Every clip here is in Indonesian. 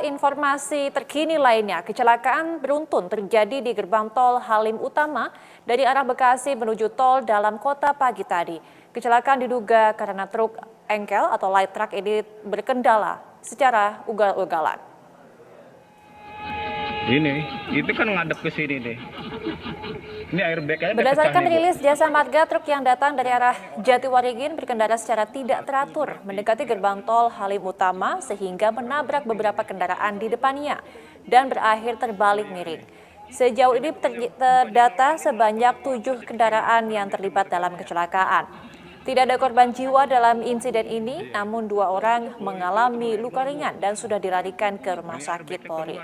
informasi terkini lainnya, kecelakaan beruntun terjadi di gerbang tol Halim Utama dari arah Bekasi menuju tol dalam kota pagi tadi. Kecelakaan diduga karena truk engkel atau light truck ini berkendala secara ugal-ugalan. Itu kan ngadep ke sini deh. Ini airbag aja. Berdasarkan rilis Jasa Marga, truk yang datang dari arah Jatiwaringin berkendara secara tidak teratur mendekati gerbang tol Halim Utama sehingga menabrak beberapa kendaraan di depannya dan berakhir terbalik miring. Sejauh ini terdata sebanyak 7 kendaraan yang terlibat dalam kecelakaan. Tidak ada korban jiwa dalam insiden ini, namun 2 orang mengalami luka ringan dan sudah dilarikan ke rumah sakit Polri.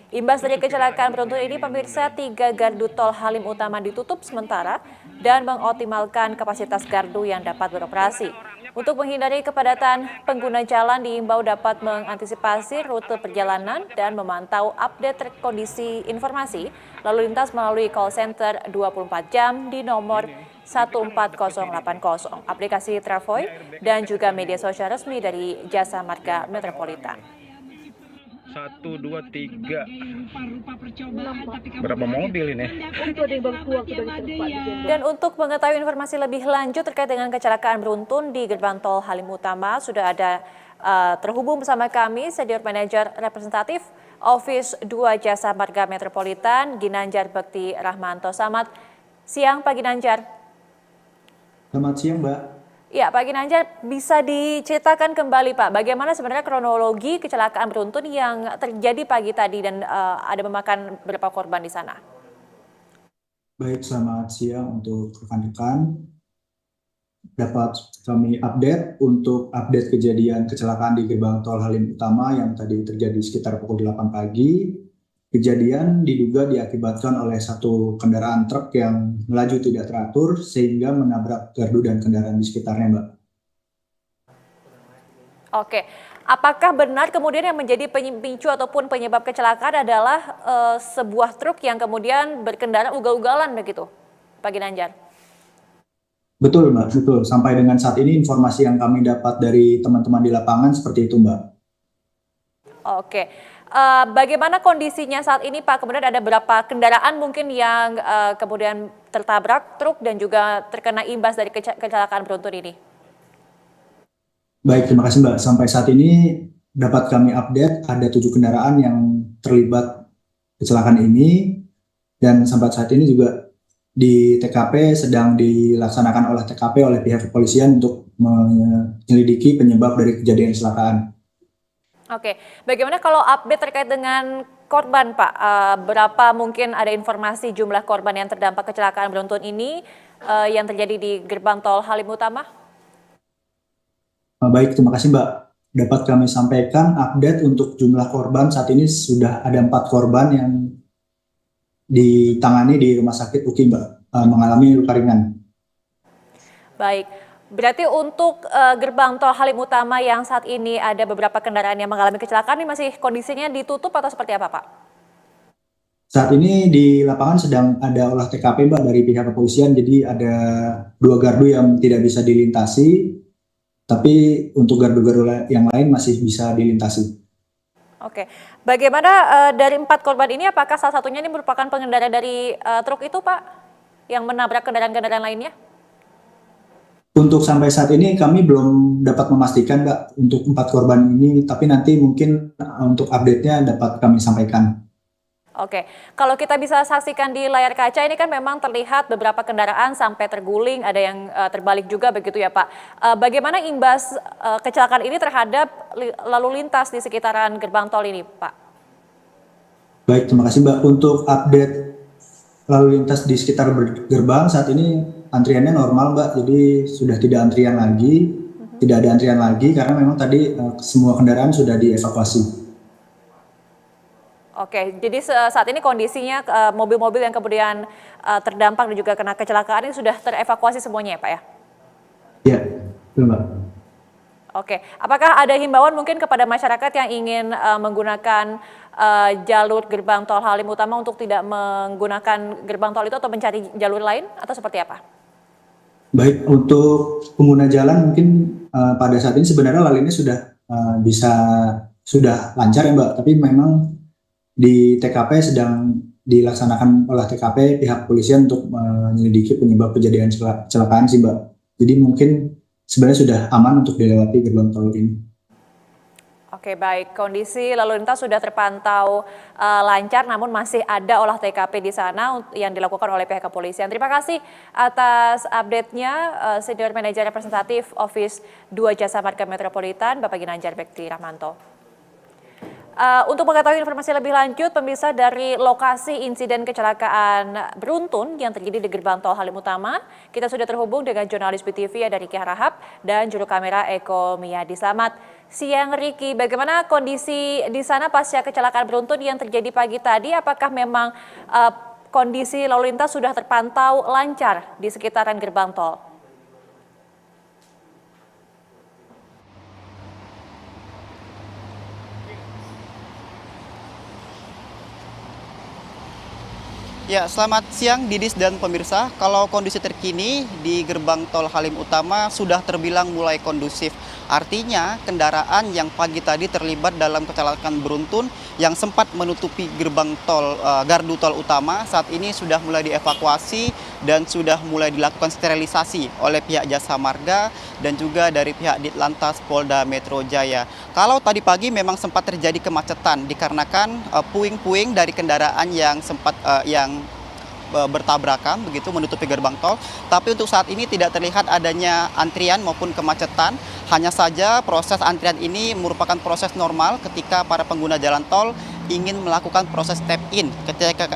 Imbas dari kecelakaan beruntun ini, pemirsa, 3 gardu tol Halim Utama ditutup sementara dan mengoptimalkan kapasitas gardu yang dapat beroperasi. Untuk menghindari kepadatan, pengguna jalan diimbau dapat mengantisipasi rute perjalanan dan memantau update kondisi informasi lalu lintas melalui call center 24 jam di nomor 14080, aplikasi Travoy, dan juga media sosial resmi dari Jasa Marga Metropolitan. 1, 2, 3. Berapa mobil ini? Dan untuk mengetahui informasi lebih lanjut terkait dengan kecelakaan beruntun di gerbang tol Halim Utama, sudah ada terhubung bersama kami Senior Manager Representatif Office 2 Jasa Marga Metropolitan, Ginanjar Bekti Rahmanto. Selamat siang Pak Ginanjar. Selamat siang Mbak. Ya, Pak Ginanjar, bisa diceritakan kembali Pak, bagaimana sebenarnya kronologi kecelakaan beruntun yang terjadi pagi tadi dan ada memakan berapa korban di sana? Baik, selamat siang untuk rekan-rekan. Dapat kami update untuk update kejadian kecelakaan di gerbang tol Halim Utama yang tadi terjadi sekitar pukul 8 pagi. Kejadian diduga diakibatkan oleh satu kendaraan truk yang melaju tidak teratur sehingga menabrak gardu dan kendaraan di sekitarnya, Mbak. Oke, apakah benar kemudian yang menjadi pemicu ataupun penyebab kecelakaan adalah sebuah truk yang kemudian berkendara ugal-ugalan begitu, Pak Ginanjar? Betul, Mbak, betul. Sampai dengan saat ini informasi yang kami dapat dari teman-teman di lapangan seperti itu, Mbak. Oke. Bagaimana kondisinya saat ini Pak? Kemudian ada berapa kendaraan mungkin yang kemudian tertabrak truk dan juga terkena imbas dari kecelakaan beruntun ini? Baik, terima kasih Mbak. Sampai saat ini dapat kami update ada 7 kendaraan yang terlibat kecelakaan ini dan sampai saat ini juga di TKP sedang dilaksanakan oleh TKP oleh pihak kepolisian untuk menyelidiki penyebab dari kejadian kecelakaan. Oke, bagaimana kalau update terkait dengan korban Pak? Berapa mungkin ada informasi jumlah korban yang terdampak kecelakaan beruntun ini yang terjadi di gerbang tol Halim Utama? Baik, terima kasih Mbak. Dapat kami sampaikan update untuk jumlah korban saat ini sudah ada 4 korban yang ditangani di Rumah Sakit UKI Mbak, mengalami luka ringan. Baik. Berarti untuk gerbang tol Halim Utama yang saat ini ada beberapa kendaraan yang mengalami kecelakaan ini masih kondisinya ditutup atau seperti apa Pak? Saat ini di lapangan sedang ada olah TKP Mbak dari pihak kepolisian, jadi ada 2 gardu yang tidak bisa dilintasi, tapi untuk gardu-gardu yang lain masih bisa dilintasi. Oke, bagaimana dari 4 korban ini apakah salah satunya ini merupakan pengendara dari truk itu Pak yang menabrak kendaraan-kendaraan lainnya? Untuk sampai saat ini kami belum dapat memastikan Mbak untuk 4 korban ini, tapi nanti mungkin untuk update-nya dapat kami sampaikan. Oke, kalau kita bisa saksikan di layar kaca ini kan memang terlihat beberapa kendaraan sampai terguling, ada yang terbalik juga begitu ya Pak. Bagaimana imbas kecelakaan ini terhadap lalu lintas di sekitaran gerbang tol ini Pak? Baik, terima kasih Mbak. Untuk update lalu lintas di sekitar gerbang saat ini antriannya normal Mbak, jadi sudah tidak antrian lagi, tidak ada antrian lagi karena memang tadi semua kendaraan sudah dievakuasi. Oke, jadi saat ini kondisinya mobil-mobil yang kemudian terdampak dan juga kena kecelakaan ini sudah terevakuasi semuanya ya Pak ya? Iya, betul Mbak. Oke, apakah ada himbauan mungkin kepada masyarakat yang ingin menggunakan jalur gerbang tol Halim Utama untuk tidak menggunakan gerbang tol itu atau mencari jalur lain atau seperti apa? Baik, untuk pengguna jalan mungkin pada saat ini sebenarnya lalu lintas sudah bisa sudah lancar ya Mbak, tapi memang di TKP sedang dilaksanakan olah TKP pihak polisian untuk menyelidiki penyebab kejadian kecelakaan sih Mbak. Jadi mungkin sebenarnya sudah aman untuk dilewati gerbang tol ini. Oke, baik. Kondisi lalu lintas sudah terpantau lancar, namun masih ada olah TKP di sana yang dilakukan oleh pihak kepolisian. Terima kasih atas update-nya, Senior Manager Representatif Office 2 Jasa Marga Metropolitan, Bapak Ginanjar Bekti Rahmanto. Untuk mengetahui informasi lebih lanjut, pemirsa, dari lokasi insiden kecelakaan beruntun yang terjadi di gerbang tol Halim Utama, kita sudah terhubung dengan jurnalis BTV ada Riki Harahap dan juru kamera Eko Miyadi. Selamat siang Riki, bagaimana kondisi di sana pasca kecelakaan beruntun yang terjadi pagi tadi? Apakah memang kondisi lalu lintas sudah terpantau lancar di sekitaran gerbang tol? Ya, selamat siang Didis dan pemirsa. Kalau kondisi terkini di gerbang tol Halim Utama sudah terbilang mulai kondusif. Artinya kendaraan yang pagi tadi terlibat dalam kecelakaan beruntun yang sempat menutupi gerbang tol gardu tol utama saat ini sudah mulai dievakuasi dan sudah mulai dilakukan sterilisasi oleh pihak Jasa Marga dan juga dari pihak Ditlantas Polda Metro Jaya. Kalau tadi pagi memang sempat terjadi kemacetan dikarenakan puing-puing dari kendaraan yang sempat bertabrakan begitu menutupi gerbang tol. Tapi untuk saat ini tidak terlihat adanya antrian maupun kemacetan. Hanya saja proses antrian ini merupakan proses normal ketika para pengguna jalan tol ingin melakukan proses step in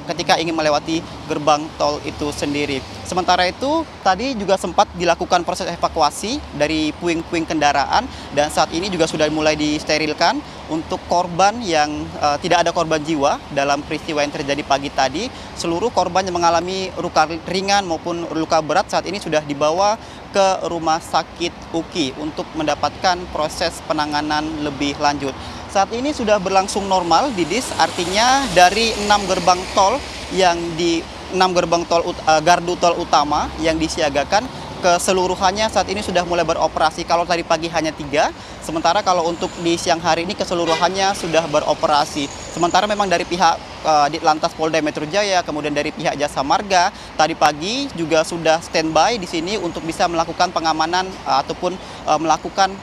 ketika ingin melewati gerbang tol itu sendiri. Sementara itu tadi juga sempat dilakukan proses evakuasi dari puing-puing kendaraan dan saat ini juga sudah mulai disterilkan untuk korban yang tidak ada korban jiwa dalam peristiwa yang terjadi pagi tadi. Seluruh korban yang mengalami luka ringan maupun luka berat saat ini sudah dibawa ke Rumah Sakit UKI untuk mendapatkan proses penanganan lebih lanjut. Saat ini sudah berlangsung normal, Didis, artinya dari 6 gerbang tol yang di 6 gerbang tol gardu tol utama yang disiagakan keseluruhannya saat ini sudah mulai beroperasi. Kalau tadi pagi hanya 3, sementara kalau untuk di siang hari ini keseluruhannya sudah beroperasi. Sementara memang dari pihak Ditlantas Polda Metro Jaya, kemudian dari pihak Jasa Marga, tadi pagi juga sudah standby di sini untuk bisa melakukan pengamanan ataupun melakukan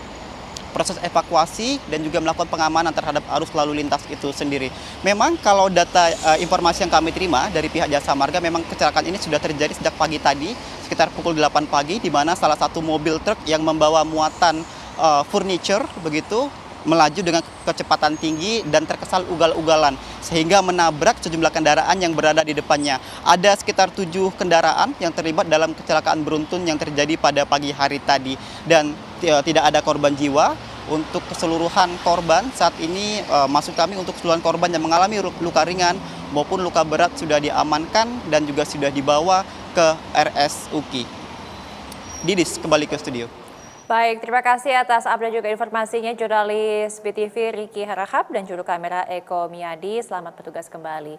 proses evakuasi dan juga melakukan pengamanan terhadap arus lalu lintas itu sendiri. Memang kalau data informasi yang kami terima dari pihak Jasa Marga, memang kecelakaan ini sudah terjadi sejak pagi tadi, sekitar pukul 8 pagi, di mana salah satu mobil truk yang membawa muatan furniture begitu melaju dengan kecepatan tinggi dan terkesal ugal-ugalan sehingga menabrak sejumlah kendaraan yang berada di depannya. Ada sekitar 7 kendaraan yang terlibat dalam kecelakaan beruntun yang terjadi pada pagi hari tadi dan tidak ada korban jiwa. Untuk keseluruhan korban saat ini maksud kami untuk keseluruhan korban yang mengalami luka ringan maupun luka berat sudah diamankan dan juga sudah dibawa ke RS UKI. Didis, kembali ke studio. Baik, terima kasih atas update juga informasinya jurnalis BTV Riki Harahap dan juru kamera Eko Miyadi. Selamat bertugas kembali.